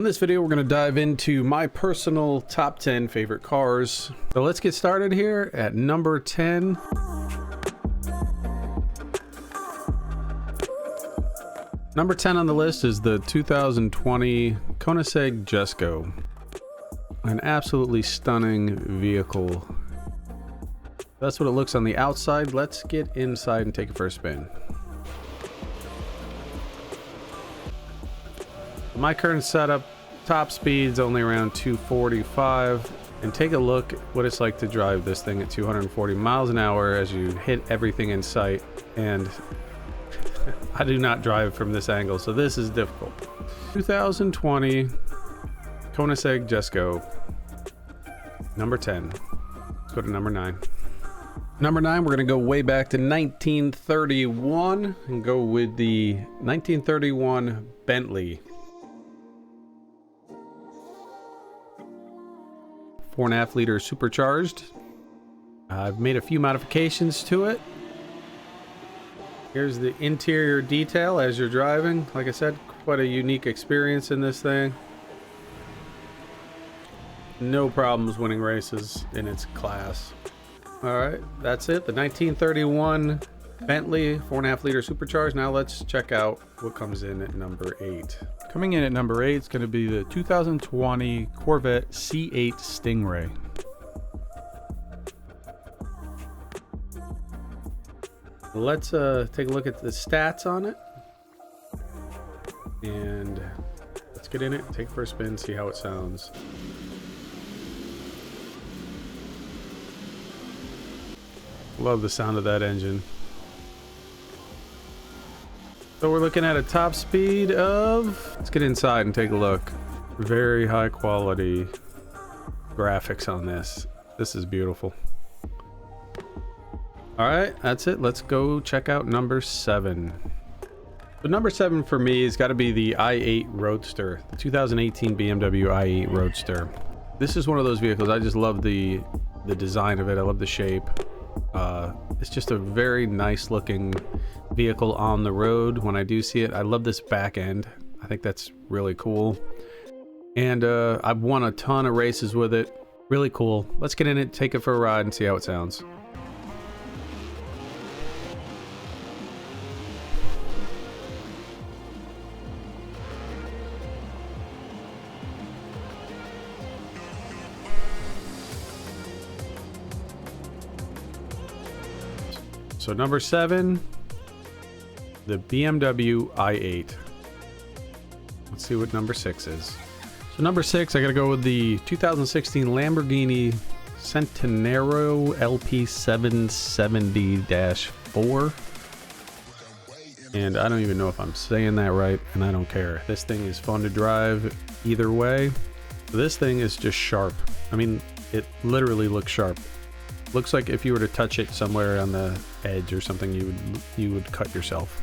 In this video, we're going to dive into my personal top 10 favorite cars. So let's get started here at number 10. Number 10 on the list is the 2020 Kona Sego. An absolutely stunning vehicle. That's what it looks on the outside. Let's get inside and take it for a spin. My current setup, top speed's only around 245, and take a look at what it's like to drive this thing at 240 miles an hour as you hit everything in sight. And I do not drive from this angle, so this is difficult. 2020 Kona Sego, number 10. Let's go to number 9. Number 9, we're going to go way back to 1931 and go with the 1931 Bentley. 4.5 liter supercharged. I've made a few modifications to it. Here's the interior detail as you're driving. Like I said, quite a unique experience in this thing. No problems winning races in its class. Alright, that's it. The 1931 Bentley 4.5 liter supercharged. Now let's check out what comes in at number 8. Coming in at number 8 is going to be the 2020 Corvette C8 Stingray. Let's take a look at the stats on it. And let's get in it, take it for a spin, see how it sounds. Love the sound of that engine. So we're looking at a top speed of, let's get inside and take a look. Very high quality graphics on this. This is beautiful. All right, that's it. Let's go check out number 7. So number 7 for me has got to be the i8 Roadster, the 2018 BMW i8 Roadster. This is one of those vehicles. I just love the design of it. I love the shape. It's just a very nice looking vehicle on the road when I do see it. I love this back end. I think that's really cool. And I've won a ton of races with it. Really cool. Let's get in it, take it for a ride, and see how it sounds. So number 7, the BMW i8. Let's see what number 6 is. So number 6, I gotta go with the 2016 Lamborghini Centenaro LP770-4. And I don't even know if I'm saying that right, and I don't care. This thing is fun to drive either way. This thing is just sharp. I mean, it literally looks sharp. Looks like if you were to touch it somewhere on the edge or something, you would cut yourself.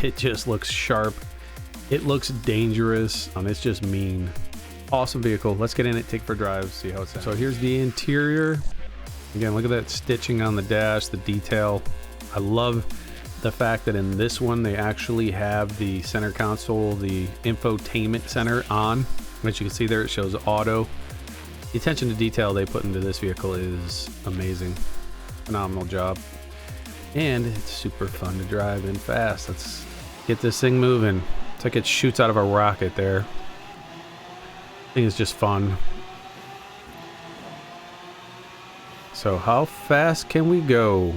It just looks sharp. It looks dangerous. It's just mean. Awesome vehicle. Let's get in it, take it for a drive, see how it sounds. So here's the interior. Again, look at that stitching on the dash, the detail. I love the fact that in this one they actually have the center console, the infotainment center on. As you can see there, it shows auto. The attention to detail they put into this vehicle is amazing. Phenomenal job. And it's super fun to drive and fast. Let's get this thing moving. It's like it shoots out of a rocket there. I think it's just fun. So how fast can we go?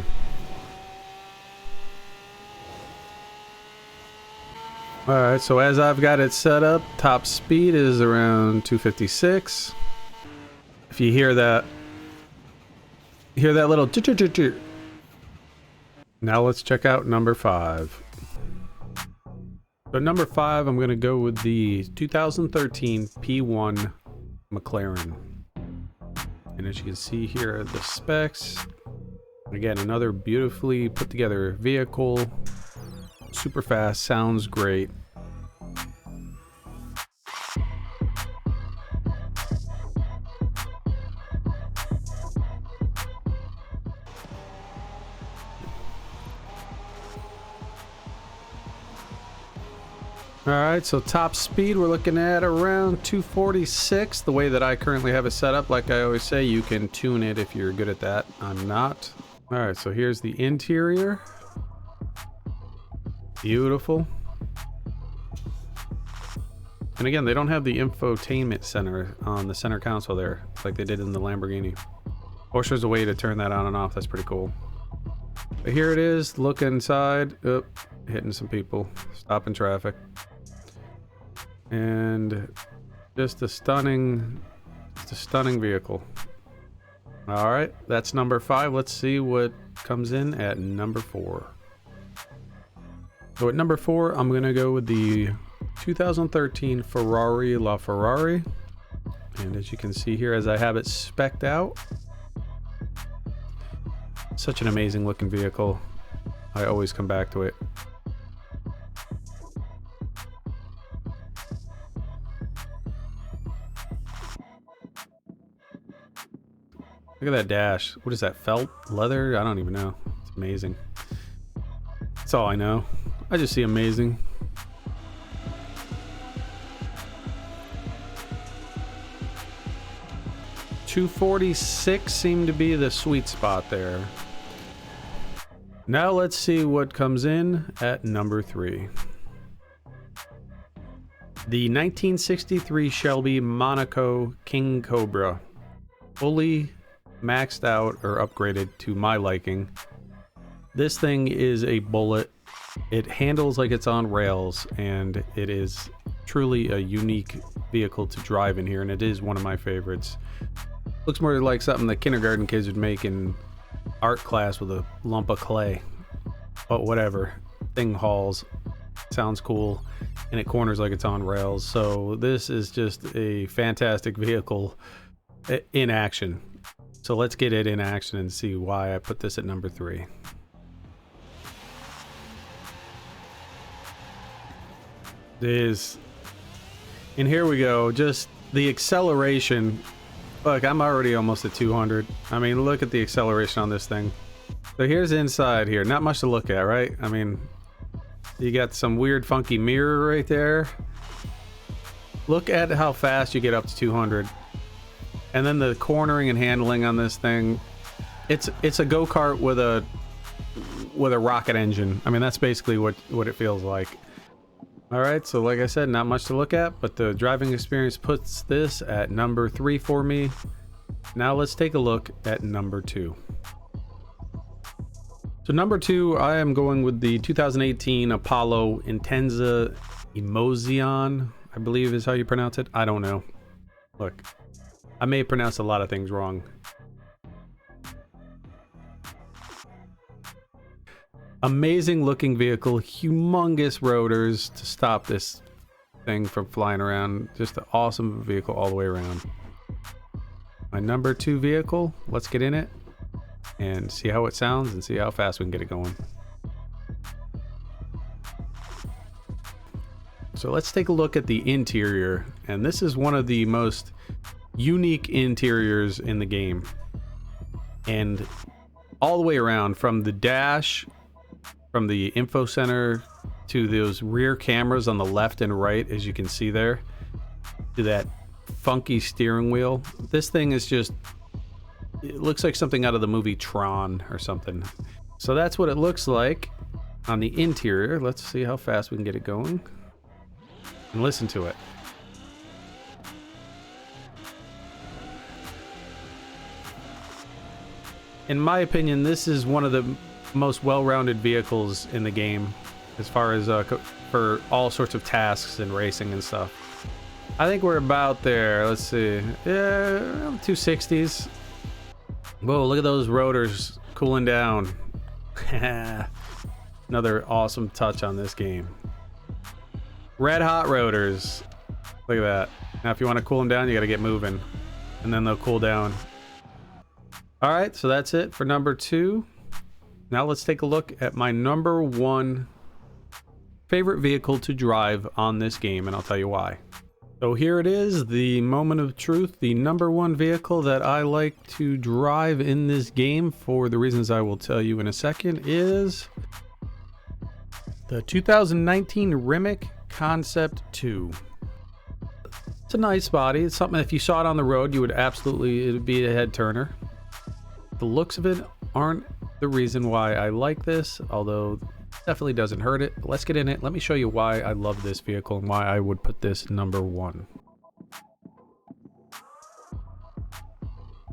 Alright, so as I've got it set up, top speed is around 256. If you hear that little choo-choo-choo-choo. Now let's check out number 5. So number 5, I'm going to go with the 2013 P1 McLaren. And as you can see here are the specs. Again, another beautifully put together vehicle. Super fast, sounds great. All right, so top speed, we're looking at around 246. The way that I currently have it set up, like I always say, you can tune it if you're good at that. I'm not. All right, so here's the interior. Beautiful. And again, they don't have the infotainment center on the center console there, like they did in the Lamborghini. Or there's a way to turn that on and off. That's pretty cool. But here it is. Look inside. Oh, hitting some people. Stopping traffic. And just a stunning vehicle. All right, that's number 5. Let's see what comes in at number 4. So at number 4, I'm gonna go with the 2013 Ferrari LaFerrari. And as you can see here, as I have it spec'd out, such an amazing looking vehicle. I always come back to it. Look at that dash. What is that, felt? Leather? I don't even know. It's amazing. That's all I know. I just see amazing. $246 seemed to be the sweet spot there. Now let's see what comes in at number 3. The 1963 Shelby Monaco King Cobra. Fully maxed out or upgraded to my liking. This thing is a bullet. It handles like it's on rails, and it is truly a unique vehicle to drive in here, and it is one of my favorites. Looks more like something that kindergarten kids would make in art class with a lump of clay. But whatever. Thing hauls. Sounds cool. And it corners like it's on rails. So this is just a fantastic vehicle in action. So let's get it in action and see why I put this at number 3. And here we go. Just the acceleration. Look, I'm already almost at 200. I mean, look at the acceleration on this thing. So here's inside here. Not much to look at, right? I mean, you got some weird funky mirror right there. Look at how fast you get up to 200. And then the cornering and handling on this thing. It's a go-kart with a rocket engine. I mean, that's basically what it feels like. All right, so like I said, not much to look at, but the driving experience puts this at number 3 for me. Now let's take a look at number 2. So number 2, I am going with the 2018 Apollo Intenza Emozion, I believe is how you pronounce it. I don't know. Look, I may pronounce a lot of things wrong. Amazing looking vehicle, humongous rotors to stop this thing from flying around. Just an awesome vehicle all the way around. My number 2 vehicle, let's get in it and see how it sounds and see how fast we can get it going. So let's take a look at the interior, and this is one of the most unique interiors in the game. And all the way around, from the dash, from the info center to those rear cameras on the left and right, as you can see there, to that funky steering wheel. This thing is just, it looks like something out of the movie Tron or something. So that's what it looks like on the interior. Let's see how fast we can get it going and listen to it. In my opinion, this is one of the most well-rounded vehicles in the game as far as for all sorts of tasks and racing and stuff. I think we're about there. Let's see. Yeah, 260s. Whoa, look at those rotors cooling down. Another awesome touch on this game. Red hot rotors. Look at that. Now if you want to cool them down, you got to get moving, and then they'll cool down. All right, so that's it for number 2. Now let's take a look at my number 1 favorite vehicle to drive on this game, and I'll tell you why. So here it is, the moment of truth. The number 1 vehicle that I like to drive in this game, for the reasons I will tell you in a second, is the 2019 Rimac Concept 2. It's a nice body. It's something if you saw it on the road, you would absolutely, it would be a head turner. The looks of it aren't the reason why I like this, although definitely doesn't hurt it. Let's get in it. Let me show you why I love this vehicle and why I would put this number 1.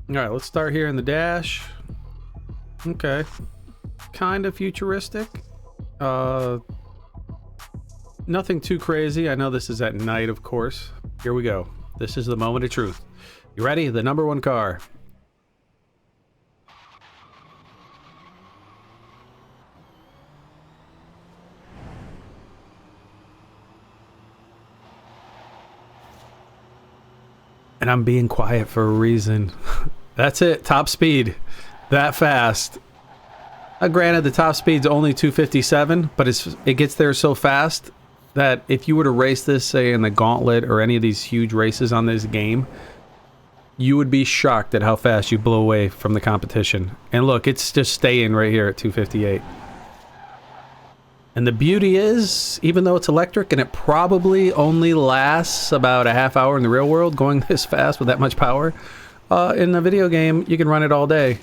All right, let's start here in the dash. Okay, kind of futuristic. Nothing too crazy. I know this is at night, of course. Here we go. This is the moment of truth. You ready? The number 1 car. And I'm being quiet for a reason. That's it. Top speed. That fast. Granted, the top speed's only 257, but it gets there so fast that if you were to race this, say, in the Gauntlet or any of these huge races on this game, you would be shocked at how fast you blow away from the competition. And look, it's just staying right here at 258. And the beauty is, even though it's electric and it probably only lasts about a half hour in the real world going this fast with that much power, in the video game, you can run it all day.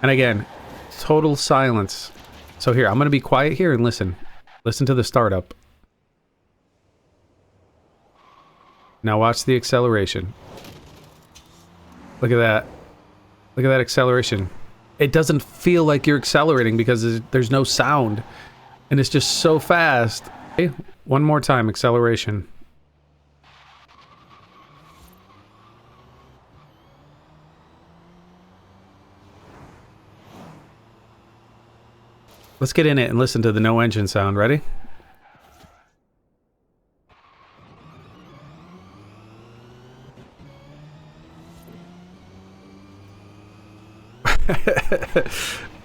And again, total silence. So here, I'm going to be quiet here and listen. Listen to the startup. Now watch the acceleration. Look at that. Look at that acceleration. It doesn't feel like you're accelerating because there's no sound. And it's just so fast. Okay, one more time, acceleration. Let's get in it and listen to the no engine sound. Ready?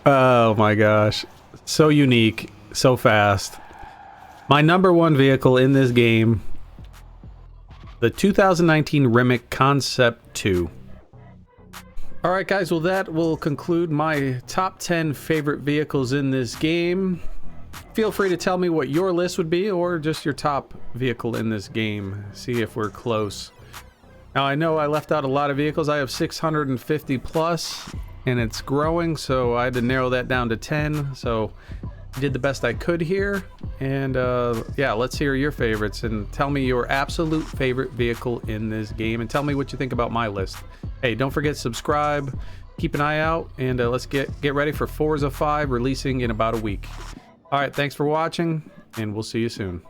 Oh my gosh. So unique. So fast. My number 1 vehicle in this game, the 2019 Rimac Concept 2. Alright guys, well that will conclude my top 10 favorite vehicles in this game. Feel free to tell me what your list would be, or just your top vehicle in this game. See if we're close. Now I know I left out a lot of vehicles. I have 650 plus, and it's growing, so I had to narrow that down to 10. So I did the best I could here, and yeah, let's hear your favorites and tell me your absolute favorite vehicle in this game, and tell me what you think about my list. Hey, don't forget to subscribe, keep an eye out, and let's get ready for Forza 5 releasing in about a week. All right, thanks for watching, and we'll see you soon.